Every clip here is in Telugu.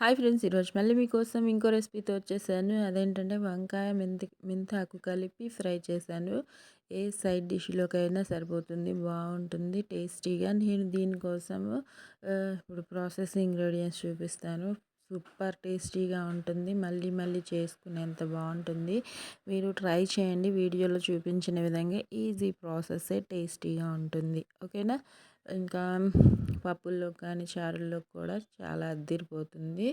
హాయ్ ఫ్రెండ్స్, ఈరోజు మళ్ళీ మీకోసం ఇంకో రెసిపీతో వచ్చేసాను. అదేంటంటే వంకాయ మెంతాకు కలిపి ఫ్రై చేశాను. ఏ సైడ్ డిష్‌లోకైనా సరిపోతుంది. బాగుంటుంది టేస్టీగా. నేను దీనికోసము ఇప్పుడు ప్రాసెస్ ఇంగ్రీడియంట్స్ చూపిస్తాను. సూపర్ టేస్టీగా ఉంటుంది. మళ్ళీ మళ్ళీ చేసుకునేంత బాగుంటుంది. మీరు ట్రై చేయండి. వీడియోలో చూపించిన విధంగా ఈజీ ప్రాసెసే, టేస్టీగా ఉంటుంది. ఓకేనా? ఇంకా పప్పుల్లో కానీ చారుల్లో కూడా చాలా అద్దిరిపోతుంది.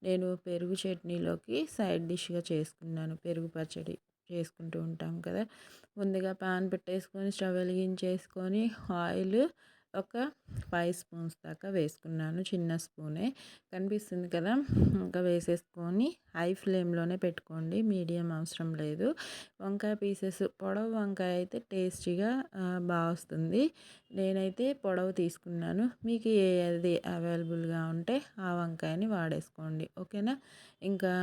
నేను పెరుగు చట్నీలోకి సైడ్ డిష్గా చేసుకున్నాను. పెరుగు పచ్చడి చేసుకుంటూ ఉంటాం కదా. ముందుగా పాన్ పెట్టేసుకొని స్టవ్ వెలిగించేసుకొని ఆయిల్ ఒక 5 స్పూన్స్ దాకా వేసుకున్నాను. చిన్న స్పూనే కనిపిస్తుంది కదా. ఇంకా వేసేసుకొని హై ఫ్లేమ్లోనే పెట్టుకోండి, మీడియం అవసరం లేదు. వంకాయ పీసెస్ పొడవు వంకాయ అయితే టేస్టీగా బాగా వస్తుంది. నేనైతే పొడవు తీసుకున్నాను. మీకు ఏది అవైలబుల్గా ఉంటే ఆ వంకాయని వాడేసుకోండి. ఓకేనా? ఇంకా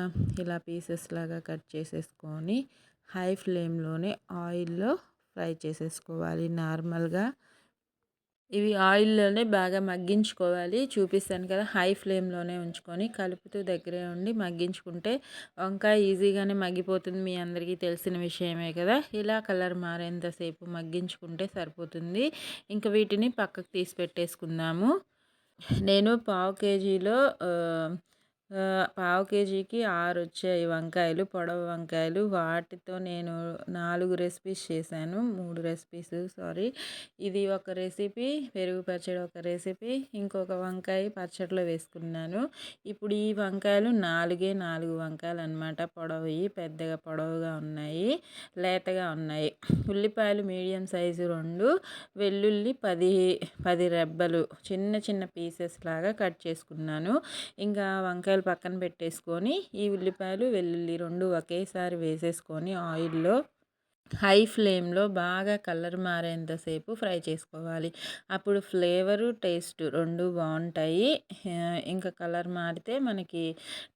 ఇలా పీసెస్ లాగా కట్ చేసేసుకొని హై ఫ్లేమ్లోనే ఆయిల్లో ఫ్రై చేసేసుకోవాలి. నార్మల్గా ఇవి ఆయిల్లోనే బాగా మగ్గించుకోవాలి. చూపిస్తాను కదా, హై ఫ్లేమ్లోనే ఉంచుకొని కలుపుతూ దగ్గరే ఉండి మగ్గించుకుంటే వంకాయ ఈజీగానే మగ్గిపోతుంది. మీ అందరికీ తెలిసిన విషయమే కదా. ఇలా కలర్ మారేంతసేపు మగ్గించుకుంటే సరిపోతుంది. ఇంకా వీటిని పక్కకు తీసి పెట్టేసుకుందాము. నేను పావు కేజీకి 6 వచ్చాయి వంకాయలు, పొడవు వంకాయలు. వాటితో నేను 4 రెసిపీస్ చేశాను. 3 రెసిపీస్ సారీ. ఇది ఒక రెసిపీ, పెరుగు పచ్చడి ఒక రెసిపీ, ఇంకొక వంకాయ పచ్చడిలో వేసుకున్నాను. ఇప్పుడు ఈ వంకాయలు 4 వంకాయలు అనమాట. పొడవు పెద్దగా పొడవుగా ఉన్నాయి, లేతగా ఉన్నాయి. ఉల్లిపాయలు మీడియం సైజు 2, వెల్లుల్లి 10 రెబ్బలు చిన్న చిన్న పీసెస్ లాగా కట్ చేసుకున్నాను. ఇంకా వంకాయలు పక్కన పెట్టేసుకొని ఈ ఉల్లిపాయలు వెల్లుల్లి 2 ఒకేసారి వేసేసుకొని ఆయిల్లో హై ఫ్లేమ్లో బాగా కలర్ మారేంతసేపు ఫ్రై చేసుకోవాలి. అప్పుడు ఫ్లేవరు, టేస్ట్ 2 బాగుంటాయి. ఇంకా కలర్ మారితే మనకి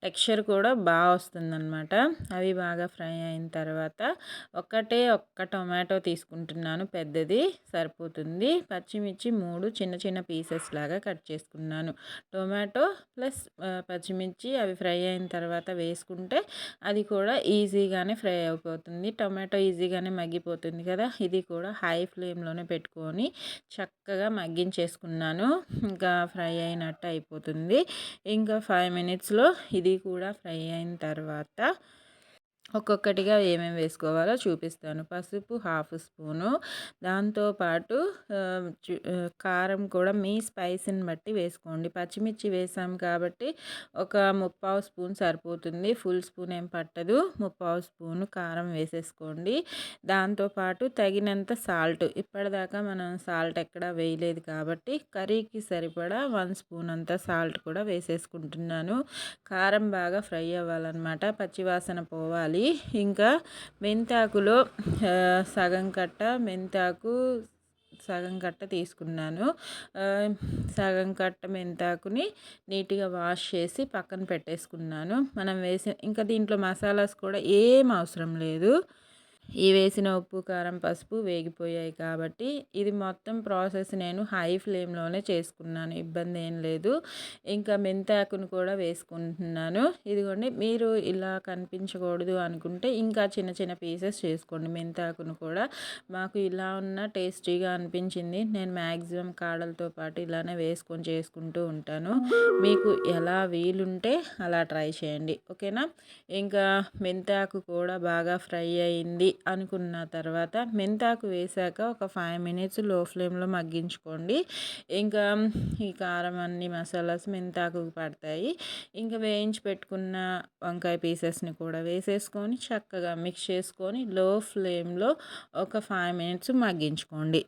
టెక్స్చర్ కూడా బాగా వస్తుందన్నమాట. అవి బాగా ఫ్రై అయిన తర్వాత ఒక్క టొమాటో తీసుకుంటున్నాను, పెద్దది సరిపోతుంది. పచ్చిమిర్చి 3 చిన్న చిన్న పీసెస్ లాగా కట్ చేసుకున్నాను. టొమాటో ప్లస్ పచ్చిమిర్చి అవి ఫ్రై అయిన తర్వాత వేసుకుంటే అది కూడా ఈజీగానే ఫ్రై అయిపోతుంది. టొమాటో ఈజీగానే మగ్గిపోతుంది కదా. ఇది కూడా హై ఫ్లేమ్లోనే పెట్టుకొని చక్కగా మగ్గించేసుకున్నాను. ఇంకా ఫ్రై అయినట్టు అయిపోతుంది. ఇంకా 5 మినిట్స్లో ఇది కూడా ఫ్రై అయిన తర్వాత ఒక్కొక్కటిగా ఏమేమి వేసుకోవాలో చూపిస్తాను. పసుపు 1/2 స్పూను, దాంతోపాటు కారం కూడా మీ స్పైసీని బట్టి వేసుకోండి. పచ్చిమిర్చి వేసాం కాబట్టి ఒక 3/4 స్పూన్ సరిపోతుంది. ఫుల్ స్పూన్ ఏం పట్టదు. 3/4 స్పూను కారం వేసేసుకోండి. దాంతోపాటు తగినంత సాల్ట్. ఇప్పటిదాకా మనం సాల్ట్ ఎక్కడా వేయలేదు కాబట్టి కర్రీకి సరిపడా 1 స్పూన్ అంత సాల్ట్ కూడా వేసేసుకుంటున్నాను. కారం బాగా ఫ్రై అవ్వాలన్నమాట, పచ్చివాసన పోవాలి. ఇంకా మెంతాకులో సగం కట్ట తీసుకున్నాను. సగం కట్ట మెంతాకుని నీట్గా వాష్ చేసి పక్కన పెట్టేసుకున్నాను. మనం ఇంకా దీంట్లో మసాలాస్ కూడా ఏం అవసరం లేదు. ఈ వేసిన ఉప్పు, కారం, పసుపు వేగిపోయాయి కాబట్టి ఇది మొత్తం ప్రాసెస్ నేను హై ఫ్లేమ్లోనే చేసుకున్నాను. ఇబ్బంది ఏం లేదు. ఇంకా మెంతాకును కూడా వేసుకుంటున్నాను. ఇదిగోండి, మీరు ఇలా కనిపించకూడదు అనుకుంటే ఇంకా చిన్న చిన్న పీసెస్ చేసుకోండి. మెంతాకును కూడా మాకు ఇలా ఉన్న టేస్టీగా అనిపించింది. నేను మ్యాక్సిమం కాడలతో పాటు ఇలానే వేసుకొని చేసుకుంటూ ఉంటాను. మీకు ఎలా వీలుంటే అలా ట్రై చేయండి. ఓకేనా? ఇంకా మెంతాకు కూడా బాగా ఫ్రై అయింది అనుకున్న తర్వాత మెంతాకు వేసాక ఒక 5 మినిట్స్ లో ఫ్లేమ్లో మగ్గించుకోండి. ఇంకా ఈ కారం అన్ని మసాలాస్ మెంతాకు పడతాయి. ఇంకా వేయించి పెట్టుకున్న వంకాయ పీసెస్ని కూడా వేసేసుకొని చక్కగా మిక్స్ చేసుకొని లో ఫ్లేమ్లో ఒక 5 మినిట్స్ మగ్గించుకోండి.